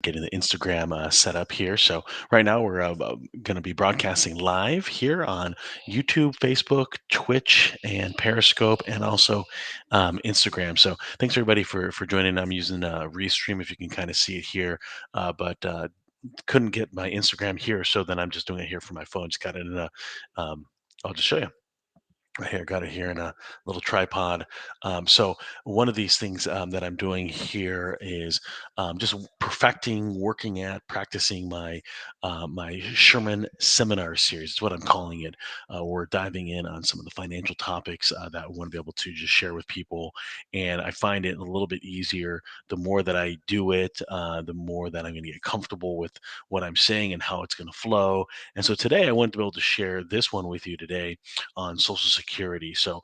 getting the Instagram set up here. So right now we're going to be broadcasting live here on YouTube, Facebook, Twitch, and Periscope, and also Instagram. So thanks everybody for joining. I'm using Restream if you can kind of see it here, but couldn't get my Instagram here, so then I'm just doing it here from my phone. Just got it in a. I'll just show you. Right here, got it here in a little tripod. So one of these things that I'm doing here is just perfecting, working at, practicing my Sherman seminar series. Is what I'm calling it. We're diving in on some of the financial topics that I want to be able to just share with people, and I find it a little bit easier the more that I do it, the more that I'm going to get comfortable with what I'm saying and how it's going to flow. And so today, I wanted to be able to share this one with you today on Social Security. So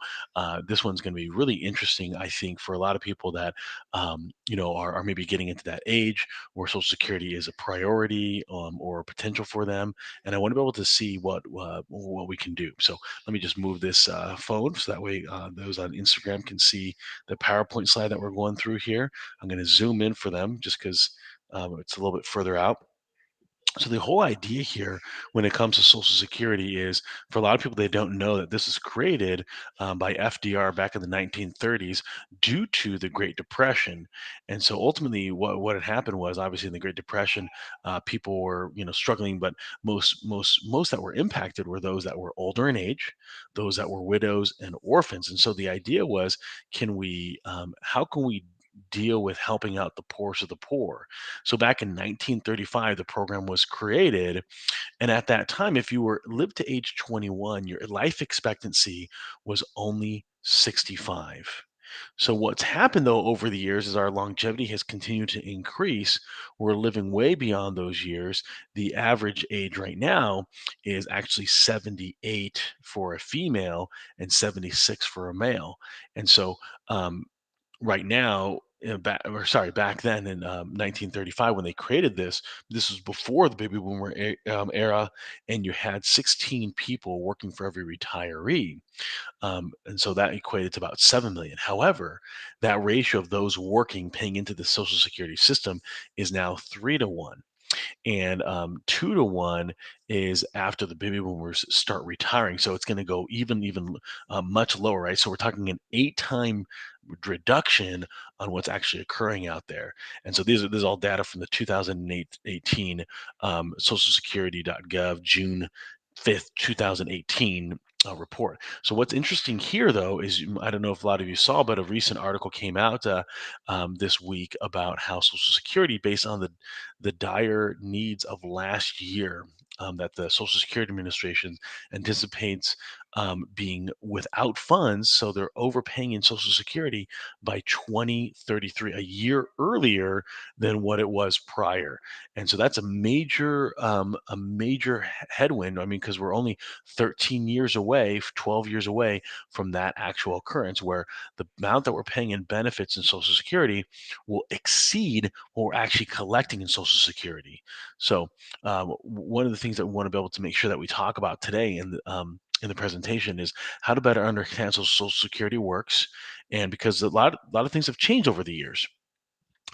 this one's going to be really interesting, I think, for a lot of people that are maybe getting into that age where Social Security is a priority or a potential for them. And I want to be able to see what we can do. So let me just move this phone so that way those on Instagram can see the PowerPoint slide that we're going through here. I'm going to zoom in for them just because it's a little bit further out. So the whole idea here, when it comes to Social Security, is for a lot of people they don't know that this was created by FDR back in the 1930s due to the Great Depression. And so ultimately, what had happened was obviously in the Great Depression, people were struggling, but most that were impacted were those that were older in age, those that were widows and orphans. And so the idea was, how can we deal with helping out the poorest of the poor? So back in 1935, the program was created, and at that time, if you were lived to age 21, your life expectancy was only 65. So what's happened though over the years is our longevity has continued to increase. We're living way beyond those years. The average age right now is actually 78 for a female and 76 for a male. And so um, right now, back then in 1935 when they created this was before the baby boomer era, and you had 16 people working for every retiree, and so that equated to about 7 million. However, that ratio of those working paying into the social security system is now 3 to 1, and 2 to 1 is after the baby boomers start retiring. So it's going to go even much lower, right? So we're talking an 8 time reduction on what's actually occurring out there. And so this is all data from the 2018 socialsecurity.gov June 5th, 2018 report. So what's interesting here, though, is I don't know if a lot of you saw, but a recent article came out this week about how Social Security, based on the dire needs of last year, that the Social Security Administration anticipates being without funds. So they're overpaying in Social Security by 2033, a year earlier than what it was prior. And so that's a major headwind. I mean, because we're only 13 years away, 12 years away from that actual occurrence where the amount that we're paying in benefits in Social Security will exceed what we're actually collecting in Social Security. So one of the things that we want to be able to make sure that we talk about today in the presentation is how to better understand how Social Security works, and because a lot of things have changed over the years,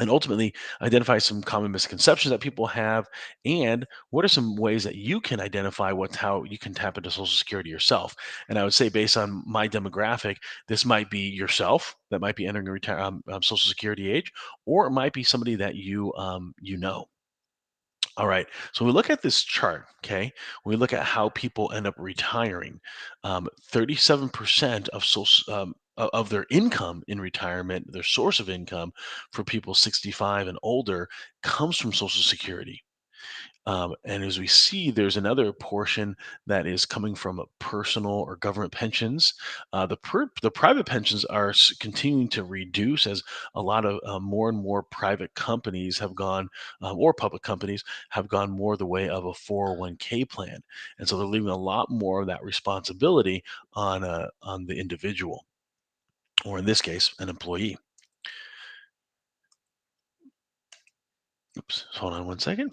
and ultimately identify some common misconceptions that people have, and what are some ways that you can identify what's how you can tap into Social Security yourself. And I would say, based on my demographic, this might be yourself that might be entering a Social Security age, or it might be somebody that you know. All right. So we look at this chart, okay? We look at how people end up retiring. 37% of their income in retirement, their source of income for people 65 and older, comes from Social Security. And as we see, there's another portion that is coming from personal or government pensions. The private pensions are continuing to reduce as a lot of more and more private companies have gone, or public companies have gone more the way of a 401k plan, and so they're leaving a lot more of that responsibility on the individual, or in this case, an employee. Oops, hold on one second.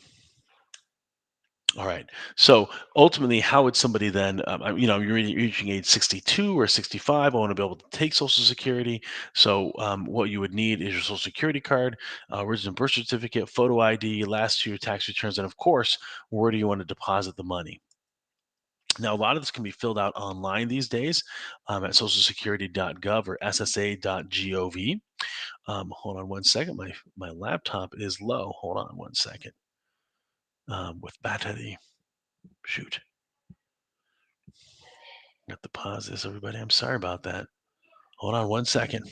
All right. So ultimately, how would somebody then, you're reaching age 62 or 65? I want to be able to take Social Security. So what you would need is your Social Security card, original birth certificate, photo ID, last 2 year tax returns, and of course, where do you want to deposit the money? Now, a lot of this can be filled out online these days at socialsecurity.gov or ssa.gov. Hold on one second. My laptop is low. Hold on one second. With battery. Shoot. Got to pause this, everybody. I'm sorry about that. Hold on one second.